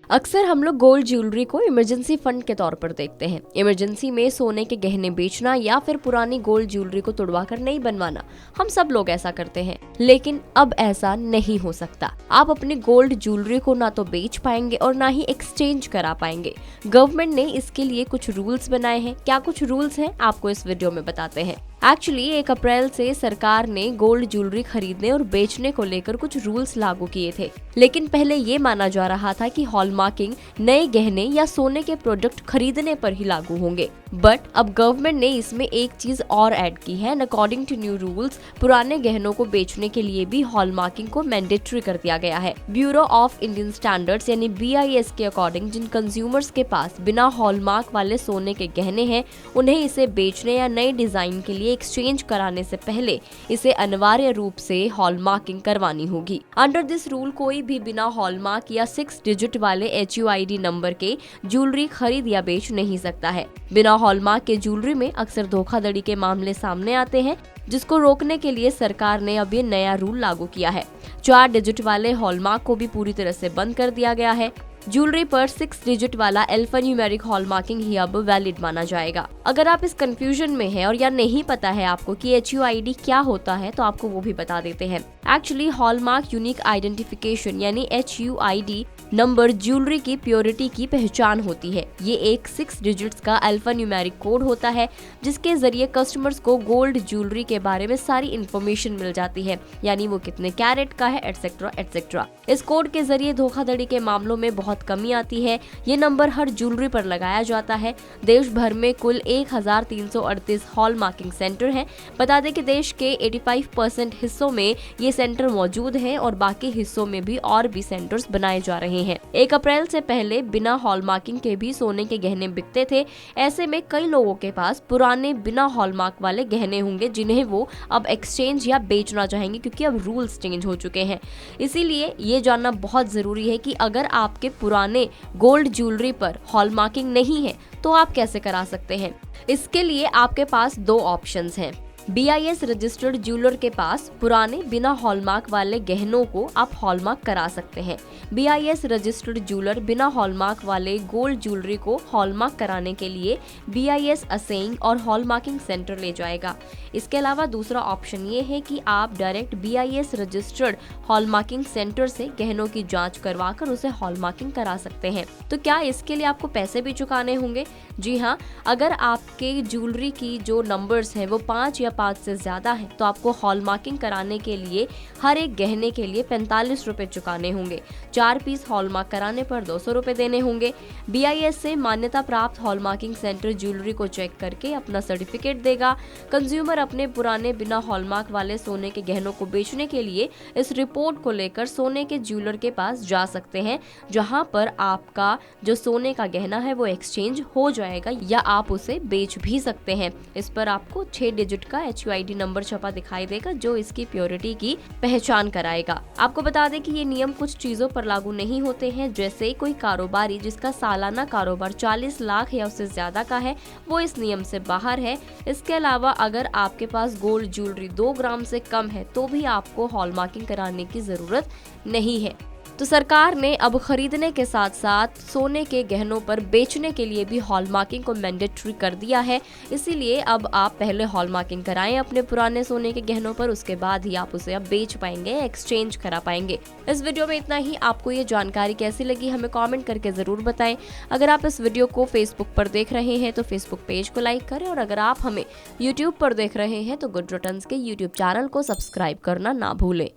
अक्सर हम लोग गोल्ड ज्वेलरी को इमरजेंसी फंड के तौर पर देखते हैं। इमरजेंसी में सोने के गहने बेचना या फिर पुरानी गोल्ड ज्वेलरी को तुड़वाकर नई बनवाना, हम सब लोग ऐसा करते हैं। लेकिन अब ऐसा नहीं हो सकता। आप अपनी गोल्ड ज्वेलरी को ना तो बेच पाएंगे और ना ही एक्सचेंज करा पाएंगे। गवर्नमेंट ने इसके लिए कुछ रूल्स बनाए हैं। क्या कुछ रूल्स हैं, आपको इस वीडियो में बताते हैं। एक्चुअली 1 अप्रैल से सरकार ने गोल्ड ज्वेलरी खरीदने और बेचने को लेकर कुछ रूल्स लागू किए थे। लेकिन पहले ये माना जा रहा था कि हॉलमार्किंग नए गहने या सोने के प्रोडक्ट खरीदने पर ही लागू होंगे। बट अब गवर्नमेंट ने इसमें एक चीज और ऐड की है। अकॉर्डिंग टू न्यू रूल्स, पुराने गहनों को बेचने के लिए भी हॉलमार्किंग को मैंडेटरी कर दिया गया है। ब्यूरो ऑफ इंडियन स्टैंडर्ड्स यानी BIS के अकॉर्डिंग जिन कंज्यूमर्स के पास बिना हॉलमार्क वाले सोने के गहने हैं, उन्हें इसे बेचने या नए डिजाइन के लिए एक्सचेंज कराने से पहले इसे अनिवार्य रूप से हॉलमार्किंग करवानी होगी। अंडर दिस रूल कोई भी बिना हॉलमार्क या 6 डिजिट वाले HUID नंबर के ज्वेलरी खरीद या बेच नहीं सकता है। बिना हॉलमार्क के ज्वेलरी में अक्सर धोखाधड़ी के मामले सामने आते हैं, जिसको रोकने के लिए सरकार ने अब ये नया रूल लागू किया है। 4 डिजिट वाले हॉलमार्क को भी पूरी तरह से बंद कर दिया गया है। ज्वेलरी पर 6 डिजिट वाला अल्फान्यूमेरिक हॉलमार्किंग ही अब वैलिड माना जाएगा। अगर आप इस कंफ्यूजन में हैं और या नहीं पता है आपको कि HUID क्या होता है, तो आपको वो भी बता देते हैं। एक्चुअली हॉलमार्क यूनिक आइडेंटिफिकेशन यानी HUID नंबर ज्वेलरी की प्योरिटी की पहचान होती है। ये एक 6 डिजिट्स का अल्फान्यूमेरिक कोड होता है, जिसके जरिए कस्टमर्स को गोल्ड ज्वेलरी के बारे में सारी इन्फॉर्मेशन मिल जाती है, यानी वो कितने कैरेट का है, एटसेट्रा एटसेट्रा। इस कोड के जरिए धोखाधड़ी के मामलों में बहुत कमी आती है। ये नंबर हर ज्वेलरी पर लगाया जाता है। देश भर में कुल 1338 हॉलमार्किंग सेंटर हैं। बता दें कि देश के 85% हिस्सों में ये सेंटर मौजूद हैं और बाकी हिस्सों में भी और भी सेंटर्स बनाए जा रहे हैं। 1 अप्रैल से पहले बिना हॉलमार्किंग के भी सोने के गहने बिकते थे। ऐसे में कई लोगों के पास पुराने बिना हॉलमार्क वाले गहने होंगे, जिन्हें वो अब एक्सचेंज या बेचना चाहेंगे, क्योंकि अब रूल्स चेंज हो चुके हैं। इसीलिए ये जानना बहुत जरूरी है कि अगर आपके पुराने गोल्ड ज्वेलरी पर हॉलमार्किंग नहीं है तो आप कैसे करा सकते हैं। इसके लिए आपके पास 2 ऑप्शंस हैं। BIS रजिस्टर्ड ज्वेलर के पास पुराने बिना हॉलमार्क वाले गहनों को आप हॉलमार्क करा सकते हैं। BIS रजिस्टर्ड ज्वेलर बिना हॉलमार्क वाले गोल्ड ज्वेलरी को हॉलमार्क कराने के लिए BIS असेइंग और हॉलमार्किंग सेंटर ले जाएगा। इसके अलावा दूसरा ऑप्शन ये है कि आप direct BIS registered hallmarking centre से गहनों की जांच करवाकर उसे हॉलमार्किंग करा सकते हैं। तो क्या इसके लिए आपको पैसे भी चुकाने होंगे? जी हाँ, अगर आपके ज्वेलरी की जो नंबर्स हैं वो 5 या 5 से ज्यादा है, तो आपको हॉलमार्किंग कराने के लिए हर एक गहने के लिए 45 रुपए चुकाने होंगे। 4 पीस हॉलमार्क कराने पर 200 रुपए देने होंगे। BIS से मान्यता प्राप्त हॉलमार्किंग सेंटर ज्वेलरी को चेक करके अपना सर्टिफिकेट देगा। कंज्यूमर अपने पुराने बिना हॉलमार्क वाले सोने के गहनों को बेचने के लिए इस रिपोर्ट को लेकर सोने के ज्वेलर के पास जा सकते हैं, जहां पर आपका जो सोने का गहना है वो एक्सचेंज हो जाएगा या आप उसे बेच भी सकते हैं। इस पर आपको 6 डिजिट का HUID नंबर छपा दिखाई देगा, जो इसकी प्योरिटी की पहचान कराएगा। आपको बता दें कि ये नियम कुछ चीजों पर लागू नहीं होते हैं, जैसे कोई कारोबारी जिसका सालाना कारोबार 40 लाख या उससे ज्यादा का है, वो इस नियम से बाहर है। इसके अलावा अगर आपके पास गोल्ड ज्वेलरी 2 ग्राम से कम है तो भी आपको हॉलमार्किंग कराने की जरूरत नहीं है। तो सरकार ने अब खरीदने के साथ साथ सोने के गहनों पर बेचने के लिए भी हॉलमार्किंग को मैंडेटरी कर दिया है। इसीलिए अब आप पहले हॉलमार्किंग कराएं अपने पुराने सोने के गहनों पर, उसके बाद ही आप उसे अब बेच पाएंगे, एक्सचेंज करा पाएंगे। इस वीडियो में इतना ही। आपको ये जानकारी कैसी लगी हमें कमेंट करके जरूर बताएं। अगर आप इस वीडियो को फेसबुक पर देख रहे हैं तो फेसबुक पेज को लाइक करें, और अगर आप हमें यूट्यूब पर देख रहे हैं तो गुड रिटर्न्स के यूट्यूब चैनल को सब्सक्राइब करना ना भूलें।